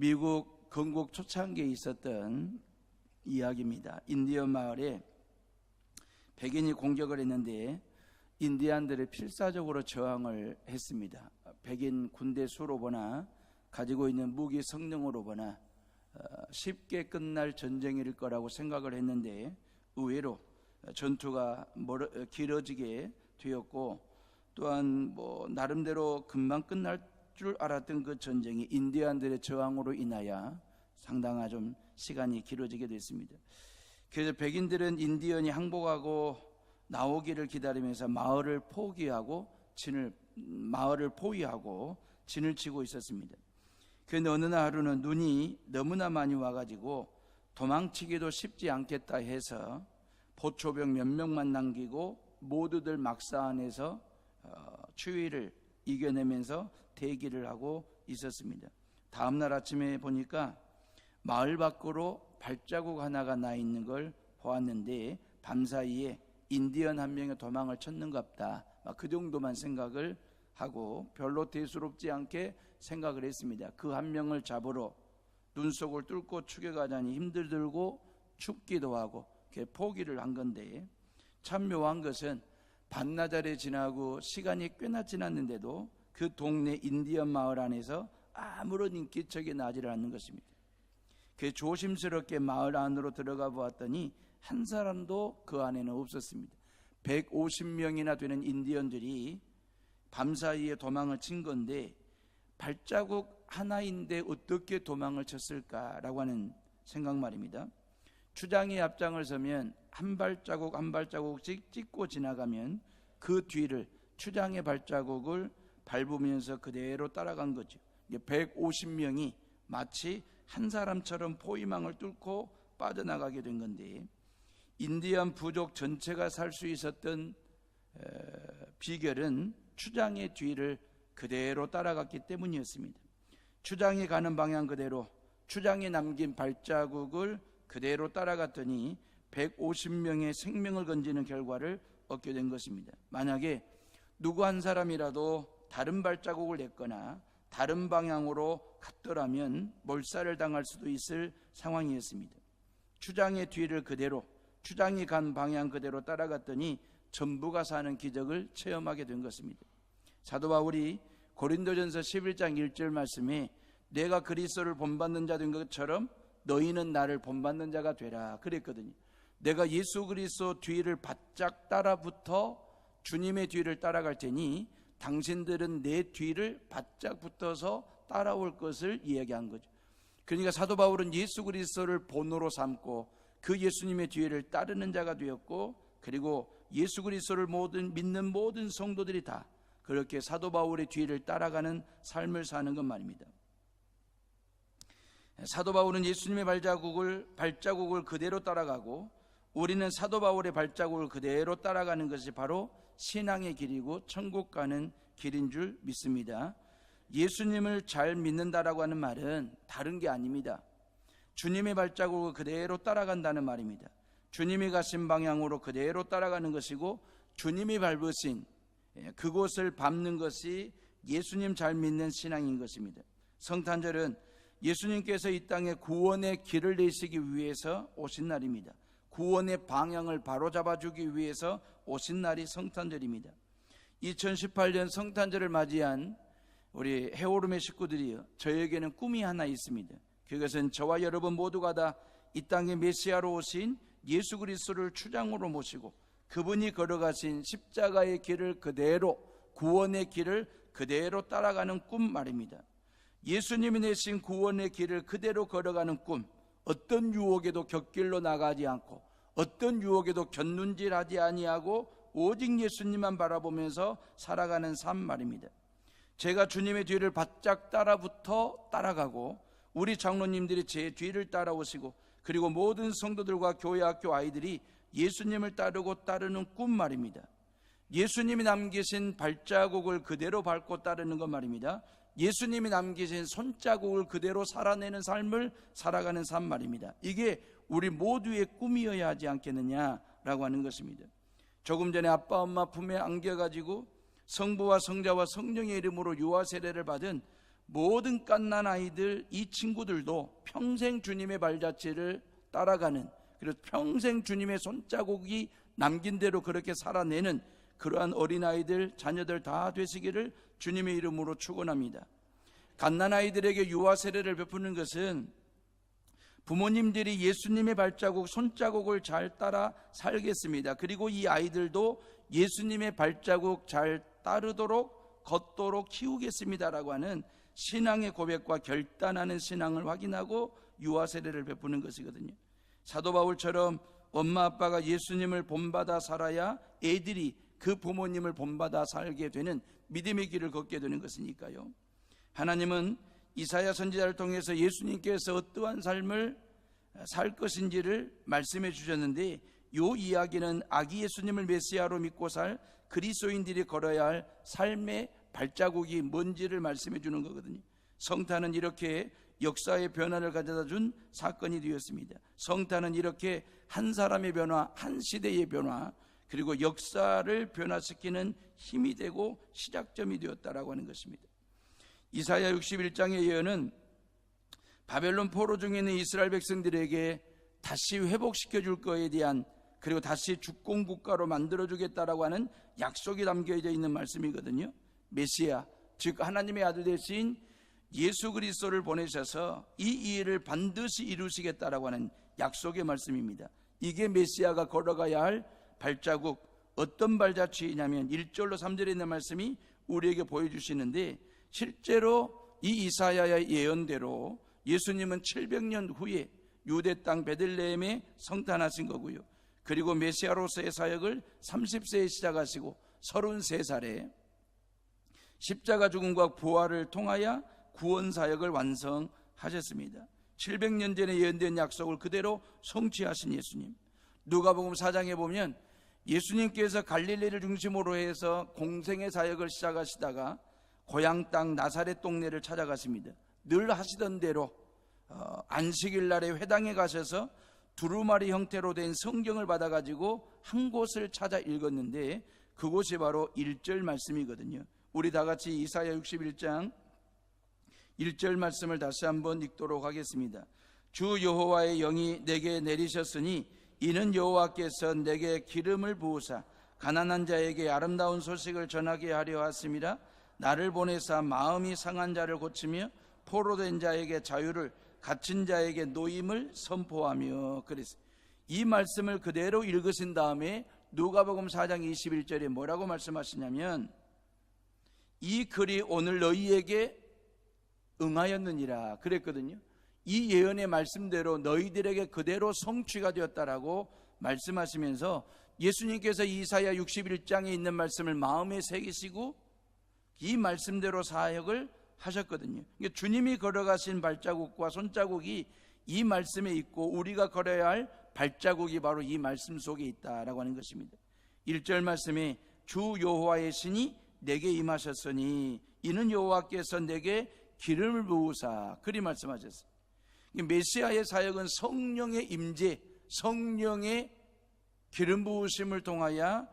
미국 건국 초창기에 있었던 이야기입니다. 인디언 마을에 백인이 공격을 했는데 인디안들이 필사적으로 저항을 했습니다. 백인 군대 수로 보나 가지고 있는 무기 성능으로 보나 쉽게 끝날 전쟁일 거라고 생각을 했는데 의외로 전투가 길어지게 되었고, 또한 나름대로 금방 끝날 줄 알았던 그 전쟁이 인디안들의 저항으로 인하여 상당한 좀 시간이 길어지게 됐습니다. 그래서 백인들은 인디언이 항복하고 나오기를 기다리면서 마을을 포위하고 진을 치고 있었습니다. 그런데 어느 날 하루는 눈이 너무나 많이 와가지고 도망치기도 쉽지 않겠다 해서 보초병 몇 명만 남기고 모두들 막사 안에서 추위를 이겨내면서 대기를 하고 있었습니다. 다음날 아침에 보니까 마을 밖으로 발자국 하나가 나 있는 걸 보았는데 밤사이에 인디언 한 명이 도망을 쳤는갑다. 그 정도만 생각을 하고 별로 대수롭지 않게 생각을 했습니다. 그 한 명을 잡으러 눈속을 뚫고 추격하자니 힘들고 춥기도 하고 포기를 한 건데, 참 묘한 것은 반나절이 지나고 시간이 꽤나 지났는데도 그 동네 인디언 마을 안에서 아무런 인기척이 나지를 않는 것입니다. 조심스럽게 마을 안으로 들어가 보았더니 한 사람도 그 안에는 없었습니다. 150명이나 되는 인디언들이 밤사이에 도망을 친 건데 발자국 하나인데 어떻게 도망을 쳤을까라고 하는 생각 말입니다. 추장이 앞장을 서면 한 발자국 한 발자국씩 찍고 지나가면 그 뒤를 추장의 발자국을 밟으면서 그대로 따라간 거죠. 150명이 마치 한 사람처럼 포위망을 뚫고 빠져나가게 된 건데, 인디언 부족 전체가 살 수 있었던 비결은 추장의 뒤를 그대로 따라갔기 때문이었습니다. 추장이 가는 방향 그대로 추장이 남긴 발자국을 그대로 따라갔더니 150명의 생명을 건지는 결과를 얻게 된 것입니다. 만약에 누구 한 사람이라도 다른 발자국을 냈거나 다른 방향으로 갔더라면 몰살을 당할 수도 있을 상황이었습니다. 추장의 뒤를 그대로, 추장이 간 방향 그대로 따라갔더니 전부가 사는 기적을 체험하게 된 것입니다. 사도 바울이 고린도전서 11장 1절 말씀에 내가 그리스도를 본받는 자 된 것처럼 너희는 나를 본받는 자가 되라 그랬거든요. 내가 예수 그리스도 뒤를 바짝 따라붙어 주님의 뒤를 따라갈 테니 당신들은 내 뒤를 바짝 붙어서 따라올 것을 이야기한 거죠. 그러니까 사도 바울은 예수 그리스도를 본으로 삼고 그 예수님의 뒤를 따르는 자가 되었고, 그리고 예수 그리스도를 믿는 모든 성도들이 다 그렇게 사도 바울의 뒤를 따라가는 삶을 사는 것 말입니다. 사도 바울은 예수님의 발자국을 그대로 따라가고, 우리는 사도 바울의 발자국을 그대로 따라가는 것이 바로 신앙의 길이고 천국 가는 길인 줄 믿습니다. 예수님을 잘 믿는다라고 하는 말은 다른 게 아닙니다. 주님의 발자국을 그대로 따라간다는 말입니다. 주님이 가신 방향으로 그대로 따라가는 것이고, 주님이 밟으신 그곳을 밟는 것이 예수님 잘 믿는 신앙인 것입니다. 성탄절은 예수님께서 이 땅에 구원의 길을 내시기 위해서 오신 날입니다. 구원의 방향을 바로잡아주기 위해서 오신 날이 성탄절입니다. 2018년 성탄절을 맞이한 우리 해오름의 식구들이요, 저에게는 꿈이 하나 있습니다. 그것은 저와 여러분 모두가 다 이 땅에 메시아로 오신 예수 그리스도를 추장으로 모시고 그분이 걸어가신 십자가의 길을 그대로, 구원의 길을 그대로 따라가는 꿈 말입니다. 예수님이 내신 구원의 길을 그대로 걸어가는 꿈, 어떤 유혹에도 곁길로 나가지 않고 어떤 유혹에도 곁눈질하지 아니하고 오직 예수님만 바라보면서 살아가는 삶 말입니다. 제가 주님의 뒤를 바짝 따라붙어 따라가고, 우리 장로님들이 제 뒤를 따라오시고, 그리고 모든 성도들과 교회 학교 아이들이 예수님을 따르는 꿈 말입니다. 예수님이 남기신 발자국을 그대로 밟고 따르는 것 말입니다. 예수님이 남기신 손자국을 그대로 살아내는 삶을 살아가는 삶 말입니다. 이게 우리 모두의 꿈이어야 하지 않겠느냐라고 하는 것입니다. 조금 전에 아빠 엄마 품에 안겨가지고 성부와 성자와 성령의 이름으로 유아 세례를 받은 모든 갓난 아이들, 이 친구들도 평생 주님의 발자취를 따라가는, 그래서 평생 주님의 손자국이 남긴 대로 그렇게 살아내는 그러한 어린아이들, 자녀들 다 되시기를 주님의 이름으로 축원합니다. 갓난아이들에게 유아 세례를 베푸는 것은 부모님들이 예수님의 발자국, 손자국을 잘 따라 살겠습니다. 그리고 이 아이들도 예수님의 발자국 잘 따르도록 걷도록 키우겠습니다라고 하는 신앙의 고백과 결단하는 신앙을 확인하고 유아 세례를 베푸는 것이거든요. 사도 바울처럼 엄마 아빠가 예수님을 본받아 살아야 애들이 그 부모님을 본받아 살게 되는 믿음의 길을 걷게 되는 것이니까요. 하나님은 이사야 선지자를 통해서 예수님께서 어떠한 삶을 살 것인지를 말씀해 주셨는데, 이 이야기는 아기 예수님을 메시아로 믿고 살 그리스도인들이 걸어야 할 삶의 발자국이 뭔지를 말씀해 주는 거거든요. 성탄은 이렇게 역사의 변화를 가져다 준 사건이 되었습니다. 성탄은 이렇게 한 사람의 변화, 한 시대의 변화, 그리고 역사를 변화시키는 힘이 되고 시작점이 되었다라고 하는 것입니다. 이사야 61장의 예언은 바벨론 포로 중에 있는 이스라엘 백성들에게 다시 회복시켜 줄 거에 대한, 그리고 다시 주권 국가로 만들어 주겠다라고 하는 약속이 담겨져 있는 말씀이거든요. 메시아, 즉 하나님의 아들 되신 예수 그리스도를 보내셔서 이 일을 반드시 이루시겠다라고 하는 약속의 말씀입니다. 이게 메시아가 걸어가야 할 발자국, 어떤 발자취냐면 1절로 3절에 있는 말씀이 우리에게 보여주시는데, 실제로 이 이사야의 예언대로 예수님은 700년 후에 유대 땅 베들레헴에 성탄하신 거고요. 그리고 메시아로서의 사역을 30세에 시작하시고 33살에 십자가 죽음과 부활을 통하여 구원 사역을 완성하셨습니다. 700년 전에 예언된 약속을 그대로 성취하신 예수님. 누가복음 4장에 보면 예수님께서 갈릴리를 중심으로 해서 공생의 사역을 시작하시다가 고향 땅 나사렛 동네를 찾아가십니다. 늘 하시던 대로 안식일 날에 회당에 가셔서 두루마리 형태로 된 성경을 받아가지고 한 곳을 찾아 읽었는데, 그곳이 바로 1절 말씀이거든요. 우리 다 같이 이사야 61장 1절 말씀을 다시 한번 읽도록 하겠습니다. 주 여호와의 영이 내게 내리셨으니 이는 여호와께서 내게 기름을 부으사 가난한 자에게 아름다운 소식을 전하게 하려 하심이라. 나를 보내사 마음이 상한 자를 고치며 포로된 자에게 자유를, 갇힌 자에게 노임을 선포하며. 그래서 이 말씀을 그대로 읽으신 다음에 누가복음 4장 21절에 뭐라고 말씀하시냐면, 이 글이 오늘 너희에게 응하였느니라 그랬거든요. 이 예언의 말씀대로 너희들에게 그대로 성취가 되었다라고 말씀하시면서 예수님께서 이사야 61장에 있는 말씀을 마음에 새기시고 이 말씀대로 사역을 하셨거든요. 그러니까 주님이 걸어가신 발자국과 손자국이 이 말씀에 있고, 우리가 걸어야 할 발자국이 바로 이 말씀 속에 있다라고 하는 것입니다. 1절 말씀에 주 여호와의 신이 내게 임하셨으니 이는 여호와께서 내게 기름을 부으사, 그리 말씀하셨어요. 메시아의 사역은 성령의 임재, 성령의 기름 부으심을 통하여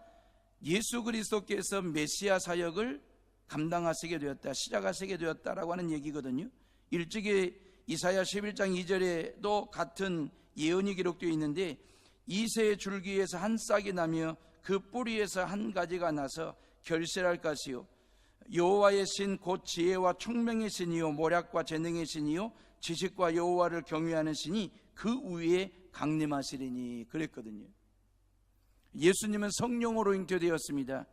예수 그리스도께서 메시아 사역을 감당하시게 되었다, 시작하시게 되었다라고 하는 얘기거든요. 일찍이 이사야 11장 2절에도 같은 예언이 기록되어 있는데, 이새의 줄기에서 한 싹이 나며 그 뿌리에서 한 가지가 나서 결실할 것이요 여호와의 신 곧 지혜와 총명의 신이요 모략과 재능의 신이요 지식과 여호와를 경외하는 신이 그 위에 강림하시리니 그랬거든요. 예수님은 성령으로 잉태되었습니다.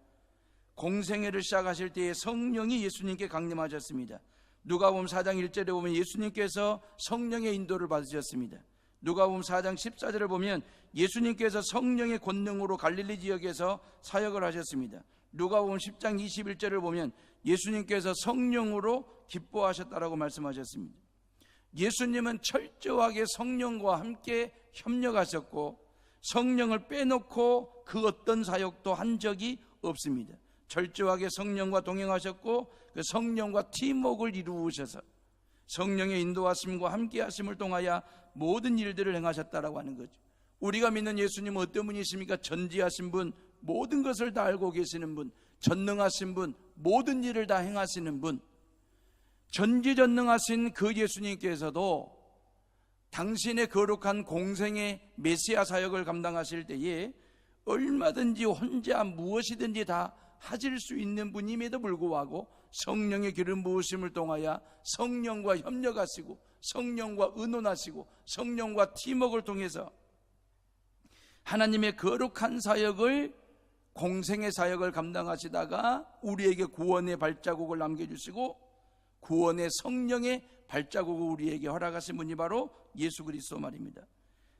공생애를 시작하실 때에 성령이 예수님께 강림하셨습니다. 누가복음 4장 1절에 보면 예수님께서 성령의 인도를 받으셨습니다. 누가복음 4장 14절을 보면 예수님께서 성령의 권능으로 갈릴리 지역에서 사역을 하셨습니다. 누가복음 10장 21절을 보면 예수님께서 성령으로 기뻐하셨다라고 말씀하셨습니다. 예수님은 철저하게 성령과 함께 협력하셨고 성령을 빼놓고 그 어떤 사역도 한 적이 없습니다. 철저하게 성령과 동행하셨고 그 성령과 팀워크를 이루셔서 성령의 인도하심과 함께하심을 통하여 모든 일들을 행하셨다라고 하는 거죠. 우리가 믿는 예수님은 어떤 분이십니까? 전지하신 분, 모든 것을 다 알고 계시는 분, 전능하신 분, 모든 일을 다 행하시는 분. 전지전능하신 그 예수님께서도 당신의 거룩한 공생의 메시아 사역을 감당하실 때에 얼마든지 혼자 무엇이든지 다 하실 수 있는 분임에도 불구하고 성령의 기름 부으심을 통하여 성령과 협력하시고 성령과 의논하시고 성령과 팀워크를 통해서 하나님의 거룩한 사역을, 공생의 사역을 감당하시다가 우리에게 구원의 발자국을 남겨주시고 구원의 성령의 발자국을 우리에게 허락하신 분이 바로 예수 그리스도 말입니다.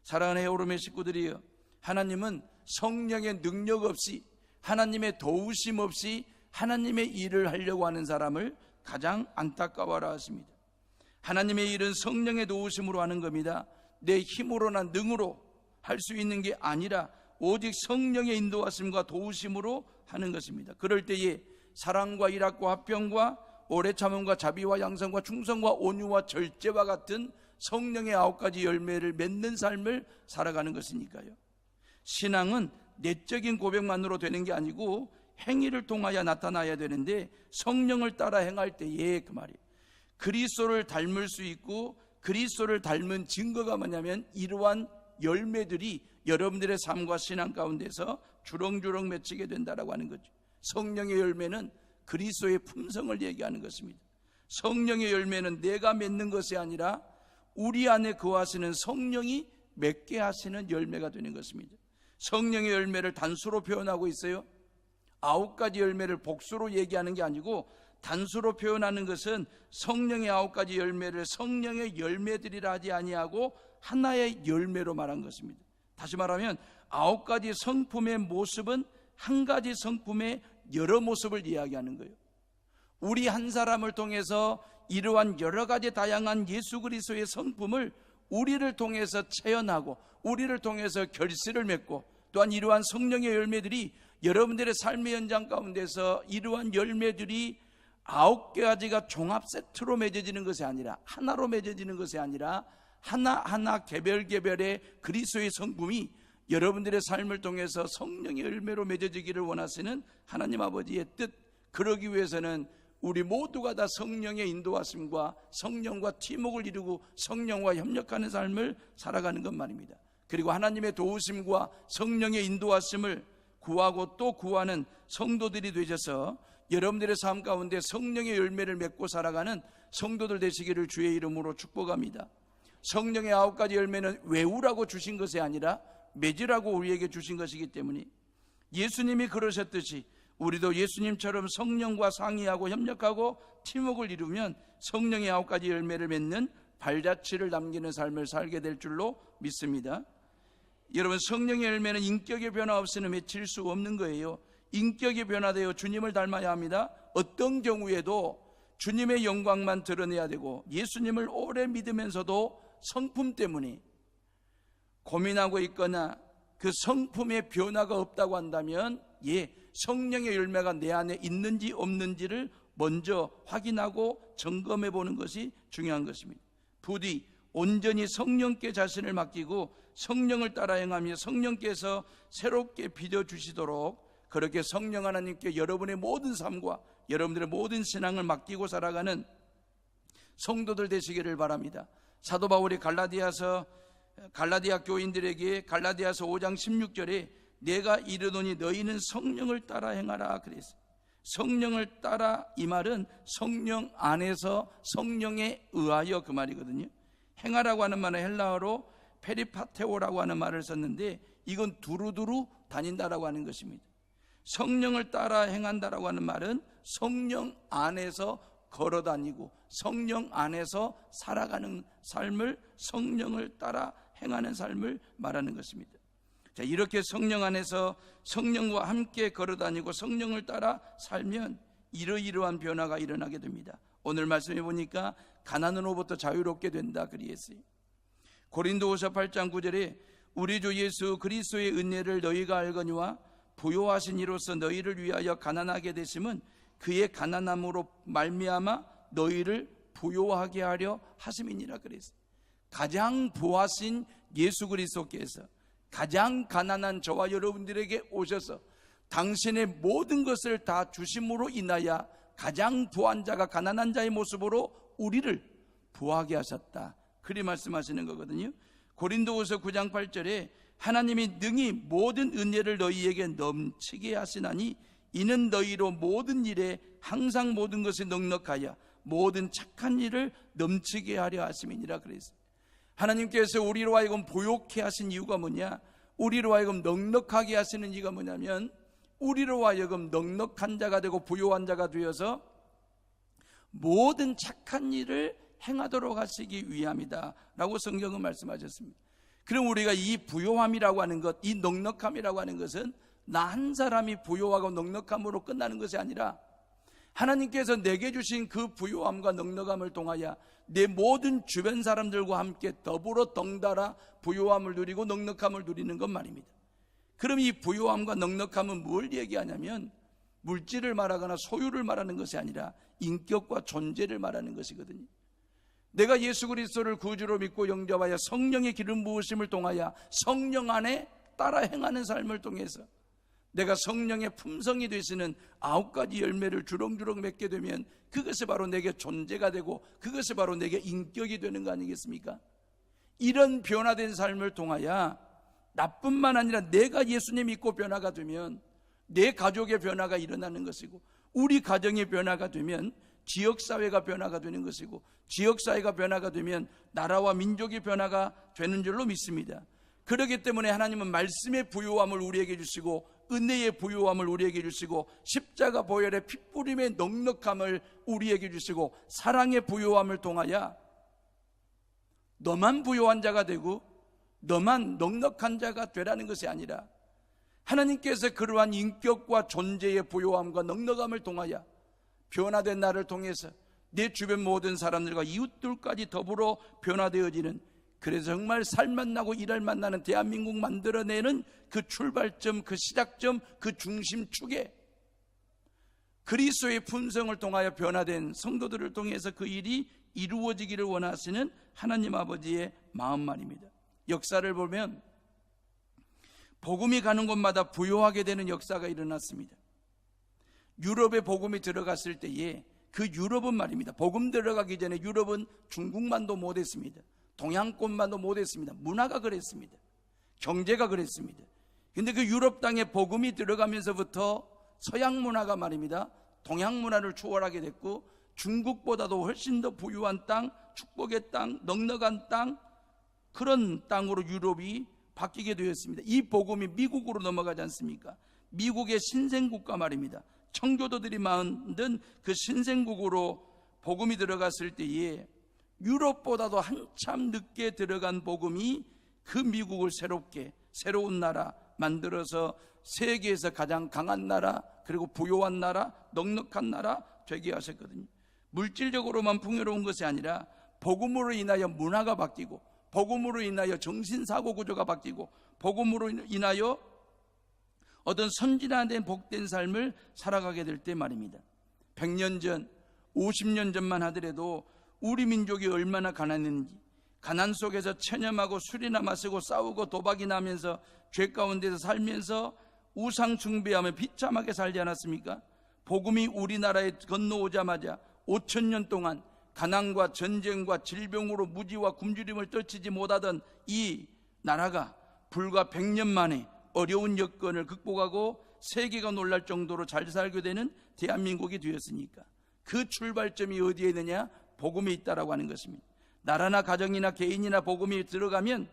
사랑하는 헤어롬의 식구들이여, 하나님은 성령의 능력 없이, 하나님의 도우심 없이 하나님의 일을 하려고 하는 사람을 가장 안타까워하라 하십니다. 하나님의 일은 성령의 도우심으로 하는 겁니다. 내 힘으로나 능으로 할 수 있는 게 아니라 오직 성령의 인도하심과 도우심으로 하는 것입니다. 그럴 때에 사랑과 일학과 화평과 오래 참음과 자비와 양선과 충성과 온유와 절제와 같은 성령의 9가지 열매를 맺는 삶을 살아가는 것이니까요. 신앙은 내적인 고백만으로 되는 게 아니고 행위를 통하여 나타나야 되는데, 성령을 따라 행할 때에 그 말이에요, 그리스도를 닮을 수 있고 그리스도를 닮은 증거가 뭐냐면 이러한 열매들이 여러분들의 삶과 신앙 가운데서 주렁주렁 맺히게 된다라고 하는 거죠. 성령의 열매는 그리스도의 품성을 얘기하는 것입니다. 성령의 열매는 내가 맺는 것이 아니라 우리 안에 거하시는 성령이 맺게 하시는 열매가 되는 것입니다. 성령의 열매를 단수로 표현하고 있어요. 9가지 열매를 복수로 얘기하는 게 아니고 단수로 표현하는 것은 성령의 9가지 열매를 성령의 열매들이라 하지 아니하고 하나의 열매로 말한 것입니다. 다시 말하면 9가지 성품의 모습은 한 가지 성품의 여러 모습을 이야기하는 거예요. 우리 한 사람을 통해서 이러한 여러 가지 다양한 예수 그리스도의 성품을 우리를 통해서 체현하고 우리를 통해서 결실을 맺고, 또한 이러한 성령의 열매들이 여러분들의 삶의 현장 가운데서 이러한 열매들이 9가지가 종합 세트로 맺어지는 것이 아니라, 하나로 맺어지는 것이 아니라 하나하나 개별의 그리스도의 성품이 여러분들의 삶을 통해서 성령의 열매로 맺어지기를 원하시는 하나님 아버지의 뜻, 그러기 위해서는 우리 모두가 다 성령의 인도하심과 성령과 팀워크를 이루고 성령과 협력하는 삶을 살아가는 것 말입니다. 그리고 하나님의 도우심과 성령의 인도하심을 구하고 또 구하는 성도들이 되셔서 여러분들의 삶 가운데 성령의 열매를 맺고 살아가는 성도들 되시기를 주의 이름으로 축복합니다. 성령의 9가지 열매는 외우라고 주신 것이 아니라 맺으라고 우리에게 주신 것이기 때문에, 예수님이 그러셨듯이 우리도 예수님처럼 성령과 상의하고 협력하고 팀워크를 이루면 성령의 9가지 열매를 맺는 발자취를 남기는 삶을 살게 될 줄로 믿습니다. 여러분, 성령의 열매는 인격의 변화 없이는 맺힐 수 없는 거예요. 인격이 변화되어 주님을 닮아야 합니다. 어떤 경우에도 주님의 영광만 드러내야 되고, 예수님을 오래 믿으면서도 성품 때문에 고민하고 있거나 그 성품의 변화가 없다고 한다면, 성령의 열매가 내 안에 있는지 없는지를 먼저 확인하고 점검해 보는 것이 중요한 것입니다. 부디 온전히 성령께 자신을 맡기고 성령을 따라 행하며 성령께서 새롭게 빚어주시도록, 그렇게 성령 하나님께 여러분의 모든 삶과 여러분들의 모든 신앙을 맡기고 살아가는 성도들 되시기를 바랍니다. 사도 바울이 갈라디아 교인들에게 갈라디아서 5장 16절에 내가 이르노니 너희는 성령을 따라 행하라 그랬어요. 성령을 따라, 이 말은 성령 안에서 성령에 의하여, 그 말이거든요. 행하라고 하는 말은 헬라어로 페리파테오라고 하는 말을 썼는데, 이건 두루두루 다닌다라고 하는 것입니다. 성령을 따라 행한다라고 하는 말은 성령 안에서 걸어다니고 성령 안에서 살아가는 삶을, 성령을 따라 행하는 삶을 말하는 것입니다. 자, 이렇게 성령 안에서 성령과 함께 걸어다니고 성령을 따라 살면 이러이러한 변화가 일어나게 됩니다. 오늘 말씀해 보니까 가난으로부터 자유롭게 된다 그리했어요. 고린도후서 8장 9절에 우리 주 예수 그리스도의 은혜를 너희가 알거니와 부요하신 이로써 너희를 위하여 가난하게 되심은 그의 가난함으로 말미암아 너희를 부요하게 하려 하심이니라 그랬어요. 가장 부하신 예수 그리스도께서 가장 가난한 저와 여러분들에게 오셔서 당신의 모든 것을 다 주심으로 인하여 가장 부한 자가 가난한 자의 모습으로 우리를 부하게 하셨다. 그리 말씀하시는 거거든요. 고린도후서 9장 8절에 하나님이 능히 모든 은혜를 너희에게 넘치게 하시나니 이는 너희로 모든 일에 항상 모든 것에 넉넉하여 모든 착한 일을 넘치게 하려 하심이니라 그랬어요. 하나님께서 우리로 하여금 부욕해 하신 이유가 뭐냐? 우리로 하여금 넉넉하게 하시는 이유가 뭐냐면 우리로 하여금 넉넉한 자가 되고 부요한 자가 되어서 모든 착한 일을 행하도록 하시기 위함이다 라고 성경은 말씀하셨습니다. 그럼 우리가 이 부요함이라고 하는 것, 이 넉넉함이라고 하는 것은 나 한 사람이 부요하고 넉넉함으로 끝나는 것이 아니라 하나님께서 내게 주신 그 부요함과 넉넉함을 통하여 내 모든 주변 사람들과 함께 더불어 덩달아 부요함을 누리고 넉넉함을 누리는 것 말입니다. 그럼 이 부요함과 넉넉함은 뭘 얘기하냐면 물질을 말하거나 소유를 말하는 것이 아니라 인격과 존재를 말하는 것이거든요. 내가 예수 그리스도를 구주로 믿고 영접하여 성령의 기름 부으심을 통하여 성령 안에 따라 행하는 삶을 통해서 내가 성령의 품성이 되시는 9가지 열매를 주렁주렁 맺게 되면 그것이 바로 내게 존재가 되고 그것이 바로 내게 인격이 되는 거 아니겠습니까? 이런 변화된 삶을 통하여 나뿐만 아니라 내가 예수님 믿고 변화가 되면 내 가족의 변화가 일어나는 것이고 우리 가정의 변화가 되면 지역사회가 변화가 되는 것이고 지역사회가 변화가 되면 나라와 민족의 변화가 되는 줄로 믿습니다. 그렇기 때문에 하나님은 말씀의 부요함을 우리에게 주시고 은혜의 부요함을 우리에게 주시고 십자가 보혈의 핏부림의 넉넉함을 우리에게 주시고 사랑의 부요함을 통하여 너만 부요한 자가 되고 너만 넉넉한 자가 되라는 것이 아니라 하나님께서 그러한 인격과 존재의 부요함과 넉넉함을 통하여 변화된 나를 통해서 내 주변 모든 사람들과 이웃들까지 더불어 변화되어지는, 그래서 정말 살맛 나고 일할 맛 나는 대한민국 만들어내는 그 출발점, 그 시작점, 그 중심축에 그리스도의 품성을 통하여 변화된 성도들을 통해서 그 일이 이루어지기를 원하시는 하나님 아버지의 마음 말입니다. 역사를 보면 복음이 가는 곳마다 부요하게 되는 역사가 일어났습니다. 유럽에 복음이 들어갔을 때에 그 유럽은 말입니다, 복음 들어가기 전에 유럽은 중국만도 못했습니다. 동양권만도 못했습니다. 문화가 그랬습니다. 경제가 그랬습니다. 근데 그 유럽 땅에 복음이 들어가면서부터 서양 문화가 말입니다, 동양 문화를 초월하게 됐고 중국보다도 훨씬 더 부유한 땅, 축복의 땅, 넉넉한 땅, 그런 땅으로 유럽이 바뀌게 되었습니다. 이 복음이 미국으로 넘어가지 않습니까? 미국의 신생국가 말입니다. 청교도들이 만든 그 신생국으로 복음이 들어갔을 때에 유럽보다도 한참 늦게 들어간 복음이 그 미국을 새로운 나라 만들어서 세계에서 가장 강한 나라, 그리고 부요한 나라, 넉넉한 나라 되게 하셨거든요. 물질적으로만 풍요로운 것이 아니라 복음으로 인하여 문화가 바뀌고 복음으로 인하여 정신사고 구조가 바뀌고 복음으로 인하여 어떤 선진화된 복된 삶을 살아가게 될 때 말입니다. 100년 전, 50년 전만 하더라도 우리 민족이 얼마나 가난했는지, 가난 속에서 체념하고 술이나 마시고 싸우고 도박이나 하면서 죄 가운데서 살면서 우상 숭배하며 비참하게 살지 않았습니까? 복음이 우리나라에 건너오자마자 5,000년 동안 가난과 전쟁과 질병으로 무지와 굶주림을 떨치지 못하던 이 나라가 불과 100년 만에 어려운 여건을 극복하고 세계가 놀랄 정도로 잘 살게 되는 대한민국이 되었으니까 그 출발점이 어디에 있느냐? 복음에 있다라고 하는 것입니다. 나라나 가정이나 개인이나 복음이 들어가면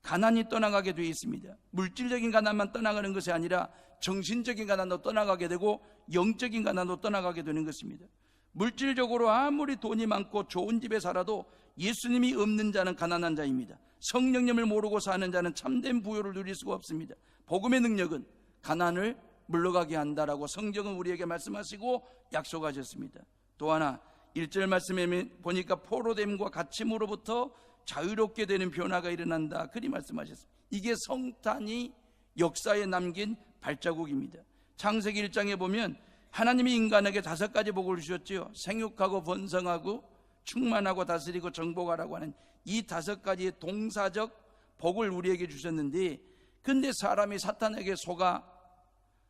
가난이 떠나가게 되어 있습니다. 물질적인 가난만 떠나가는 것이 아니라 정신적인 가난도 떠나가게 되고 영적인 가난도 떠나가게 되는 것입니다. 물질적으로 아무리 돈이 많고 좋은 집에 살아도 예수님이 없는 자는 가난한 자입니다. 성령님을 모르고 사는 자는 참된 부요를 누릴 수가 없습니다. 복음의 능력은 가난을 물러가게 한다라고 성경은 우리에게 말씀하시고 약속하셨습니다. 또 하나 1절 말씀에 보니까 포로됨과 갇힘으로부터 자유롭게 되는 변화가 일어난다, 그리 말씀하셨습니다. 이게 성탄이 역사에 남긴 발자국입니다. 창세기 1장에 보면 하나님이 인간에게 5가지 복을 주셨지요. 생육하고 번성하고 충만하고 다스리고 정복하라고 하는 이 5가지의 동사적 복을 우리에게 주셨는데, 근데 사람이 사탄에게 속아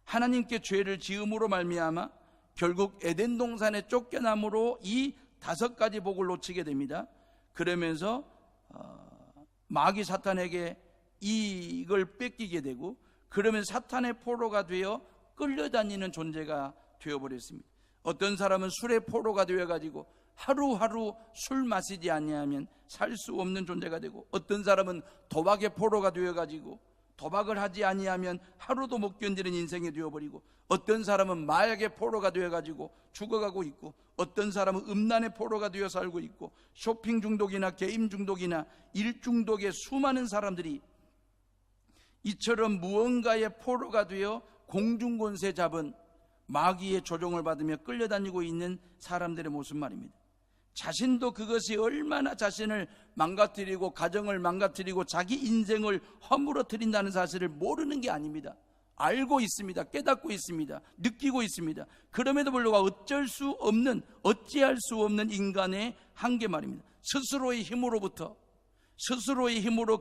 하나님께 죄를 지음으로 말미암아 결국 에덴 동산에 쫓겨남으로 이 5가지 복을 놓치게 됩니다. 그러면서 마귀 사탄에게 이걸 뺏기게 되고, 그러면 사탄의 포로가 되어 끌려다니는 존재가 되어버렸습니다. 어떤 사람은 술의 포로가 되어가지고 하루하루 술 마시지 아니하면 살 수 없는 존재가 되고, 어떤 사람은 도박의 포로가 되어가지고 도박을 하지 아니하면 하루도 못 견디는 인생이 되어버리고, 어떤 사람은 마약의 포로가 되어가지고 죽어가고 있고, 어떤 사람은 음란의 포로가 되어 살고 있고, 쇼핑 중독이나 게임 중독이나 일 중독의 수많은 사람들이 이처럼 무언가의 포로가 되어 공중권세 잡은 마귀의 조종을 받으며 끌려다니고 있는 사람들의 모습 말입니다. 자신도 그것이 얼마나 자신을 망가뜨리고 가정을 망가뜨리고 자기 인생을 허물어뜨린다는 사실을 모르는 게 아닙니다. 알고 있습니다. 깨닫고 있습니다. 느끼고 있습니다. 그럼에도 불구하고 어찌할 수 없는 인간의 한계 말입니다. 스스로의 힘으로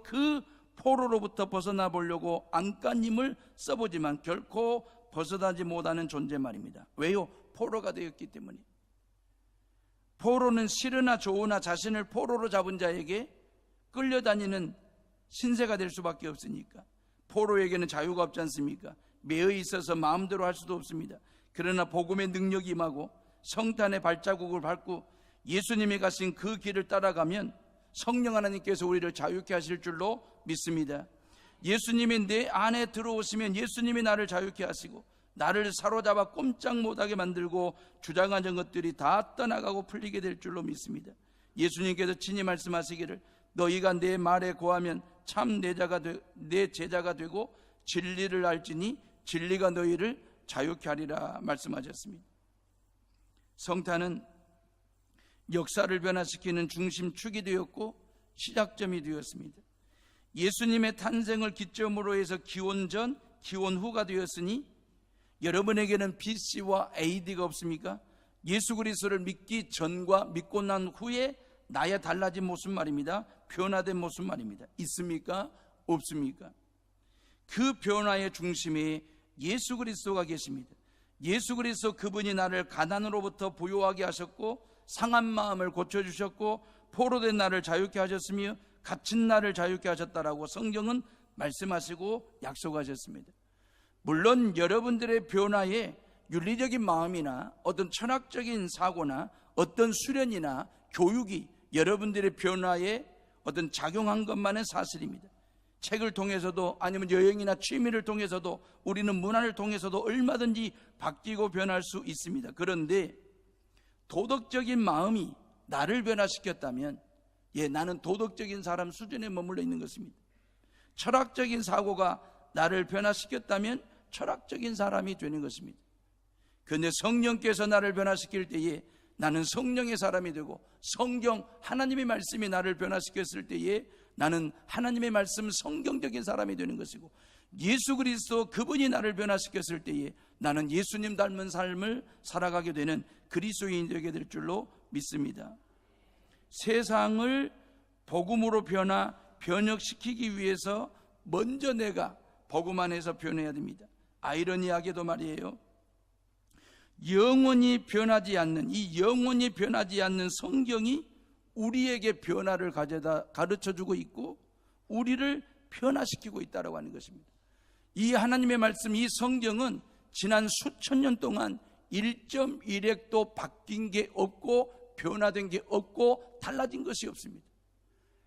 그 포로로부터 벗어나 보려고 안간힘을 써보지만 결코 벗어나지 못하는 존재 말입니다. 왜요? 포로가 되었기 때문에. 포로는 싫으나 좋으나 자신을 포로로 잡은 자에게 끌려다니는 신세가 될 수밖에 없으니까. 포로에게는 자유가 없지 않습니까? 매여 있어서 마음대로 할 수도 없습니다. 그러나 복음의 능력이 임하고 성탄의 발자국을 밟고 예수님이 가신 그 길을 따라가면 성령 하나님께서 우리를 자유케 하실 줄로 믿습니다. 예수님이 내 안에 들어오시면 예수님이 나를 자유케 하시고 나를 사로잡아 꼼짝 못하게 만들고 주장하는 것들이 다 떠나가고 풀리게 될 줄로 믿습니다. 예수님께서 친히 말씀하시기를 너희가 내 말에 거하면 참 내 제자가 되고 진리를 알지니 진리가 너희를 자유케 하리라 말씀하셨습니다. 성탄은 역사를 변화시키는 중심축이 되었고 시작점이 되었습니다. 예수님의 탄생을 기점으로 해서 기원 전, 기원 후가 되었으니 여러분에게는 BC와 AD가 없습니까? 예수 그리스도를 믿기 전과 믿고 난 후에 나의 달라진 모습 말입니다. 변화된 모습 말입니다. 있습니까? 없습니까? 그 변화의 중심에 예수 그리스도가 계십니다. 예수 그리스도 그분이 나를 가난으로부터 부요하게 하셨고 상한 마음을 고쳐주셨고 포로된 나를 자유케 하셨으며 갇힌 나를 자유케 하셨다라고 성경은 말씀하시고 약속하셨습니다. 물론 여러분들의 변화에 윤리적인 마음이나 어떤 철학적인 사고나 어떤 수련이나 교육이 여러분들의 변화에 어떤 작용한 것만은 사실입니다. 책을 통해서도 아니면 여행이나 취미를 통해서도 우리는 문화를 통해서도 얼마든지 바뀌고 변할 수 있습니다. 그런데 도덕적인 마음이 나를 변화시켰다면 나는 도덕적인 사람 수준에 머물러 있는 것입니다. 철학적인 사고가 나를 변화시켰다면 철학적인 사람이 되는 것입니다. 그런데 성령께서 나를 변화시킬 때에 나는 성령의 사람이 되고 성경 하나님의 말씀이 나를 변화시켰을 때에 나는 하나님의 말씀 성경적인 사람이 되는 것이고 예수 그리스도 그분이 나를 변화시켰을 때에 나는 예수님 닮은 삶을 살아가게 되는 그리스도인이 되게 될 줄로 믿습니다. 세상을 복음으로 변혁시키기 위해서 먼저 내가 복음 안에서 변해야 됩니다. 아이러니하게도 말이에요. 영원히 변하지 않는 성경이 우리에게 변화를 가르쳐주고 있고 우리를 변화시키고 있다고 하는 것입니다. 이 하나님의 말씀, 이 성경은 지난 수천 년 동안 1.1핵도 바뀐 게 없고 변화된 게 없고 달라진 것이 없습니다.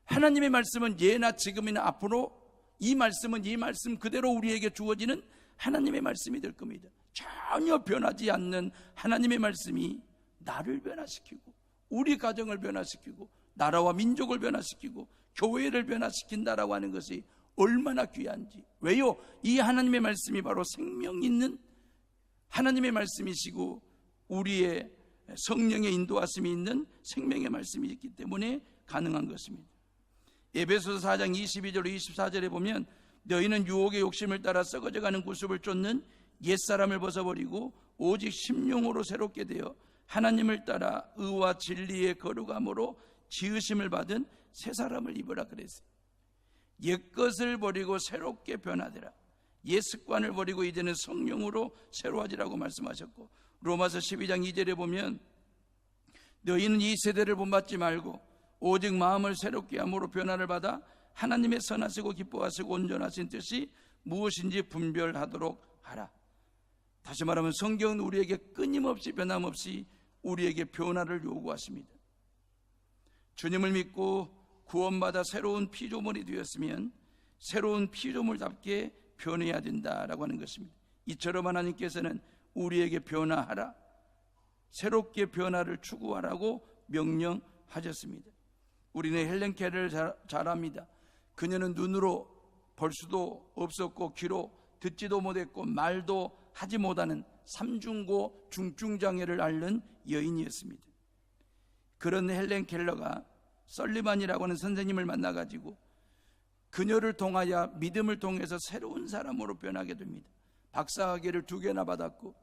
하나님의 말씀은 예나 지금이나 앞으로 이 말씀은 이 말씀 그대로 우리에게 주어지는 하나님의 말씀이 될 겁니다. 전혀 변하지 않는 하나님의 말씀이 나를 변화시키고 우리 가정을 변화시키고 나라와 민족을 변화시키고 교회를 변화시킨다라고 하는 것이 얼마나 귀한지. 왜요? 이 하나님의 말씀이 바로 생명 있는 하나님의 말씀이시고 우리의 성령의 인도하심이 있는 생명의 말씀이 있기 때문에 가능한 것입니다. 에베소서 4장 22절 24절에 보면 너희는 유혹의 욕심을 따라 썩어져가는 구습을 쫓는 옛사람을 벗어버리고 오직 심령으로 새롭게 되어 하나님을 따라 의와 진리의 거룩함으로 지으심을 받은 새 사람을 입으라 그랬어요. 옛것을 버리고 새롭게 변화되라. 옛 습관을 버리고 이제는 성령으로 새로워지라고 말씀하셨고 로마서 12장 2절에 보면 너희는 이 세대를 본받지 말고 오직 마음을 새롭게 함으로 변화를 받아 하나님의 선하시고 기뻐하시고 온전하신 뜻이 무엇인지 분별하도록 하라. 다시 말하면 성경은 우리에게 끊임없이 변함없이 우리에게 변화를 요구하십니다. 주님을 믿고 구원받아 새로운 피조물이 되었으면 새로운 피조물답게 변해야 된다라고 하는 것입니다. 이처럼 하나님께서는 우리에게 변화하라, 새롭게 변화를 추구하라고 명령하셨습니다. 우리는 헬렌 켈러를 잘 압니다. 그녀는 눈으로 볼 수도 없었고 귀로 듣지도 못했고 말도 하지 못하는 삼중고 중증장애를 앓는 여인이었습니다. 그런 헬렌 켈러가 설리반이라고 하는 선생님을 만나가지고 그녀를 통하여 믿음을 통해서 새로운 사람으로 변하게 됩니다. 박사학위를 2개나 받았고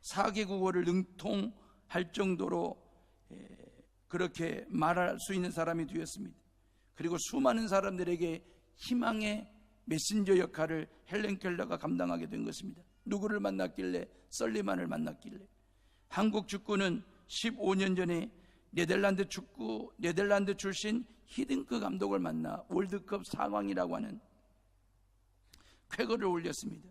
4개 국어를 능통할 정도로 그렇게 말할 수 있는 사람이 되었습니다. 그리고 수많은 사람들에게 희망의 메신저 역할을 헬렌 켈러가 감당하게 된 것입니다. 누구를 만났길래? 설리반을 만났길래. 한국 축구는 15년 전에 네덜란드 출신 히딩크 감독을 만나 월드컵 4강이라고 하는 쾌거를 올렸습니다.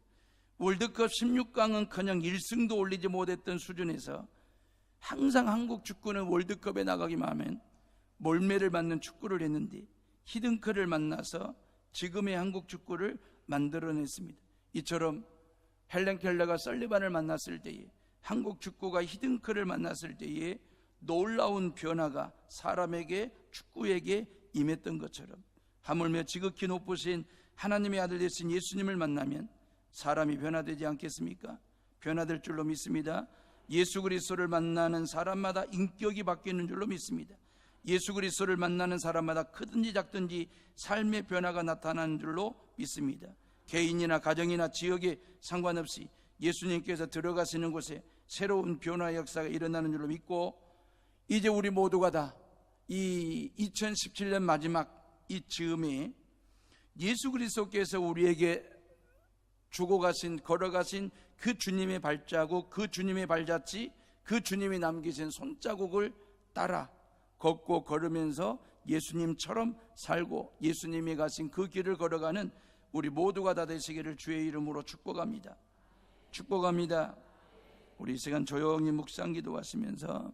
월드컵 16강은커녕 1승도 올리지 못했던 수준에서 항상 한국 축구는 월드컵에 나가기만 하면 몰매를 맞는 축구를 했는데 히딩크를 만나서 지금의 한국 축구를 만들어냈습니다. 이처럼 헬렌 켈러가 설리반을 만났을 때에, 한국 축구가 히딩크를 만났을 때에 놀라운 변화가 사람에게, 축구에게 임했던 것처럼 하물며 지극히 높으신 하나님의 아들 되신 예수님을 만나면 사람이 변화되지 않겠습니까? 변화될 줄로 믿습니다. 예수 그리스도를 만나는 사람마다 인격이 바뀌는 줄로 믿습니다. 예수 그리스도를 만나는 사람마다 크든지 작든지 삶의 변화가 나타나는 줄로 믿습니다. 개인이나 가정이나 지역에 상관없이 예수님께서 들어가시는 곳에 새로운 변화 역사가 일어나는 줄로 믿고, 이제 우리 모두가 다 이 2017년 마지막 이 즈음에 예수 그리스도께서 우리에게 주고 가신, 걸어가신 그 주님의 발자국, 그 주님의 발자취, 그 주님이 남기신 손자국을 따라 걷고 걸으면서 예수님처럼 살고 예수님이 가신 그 길을 걸어가는 우리 모두가 다 되시기를 주의 이름으로 축복합니다. 축복합니다. 우리 이 시간 조용히 묵상 기도하시면서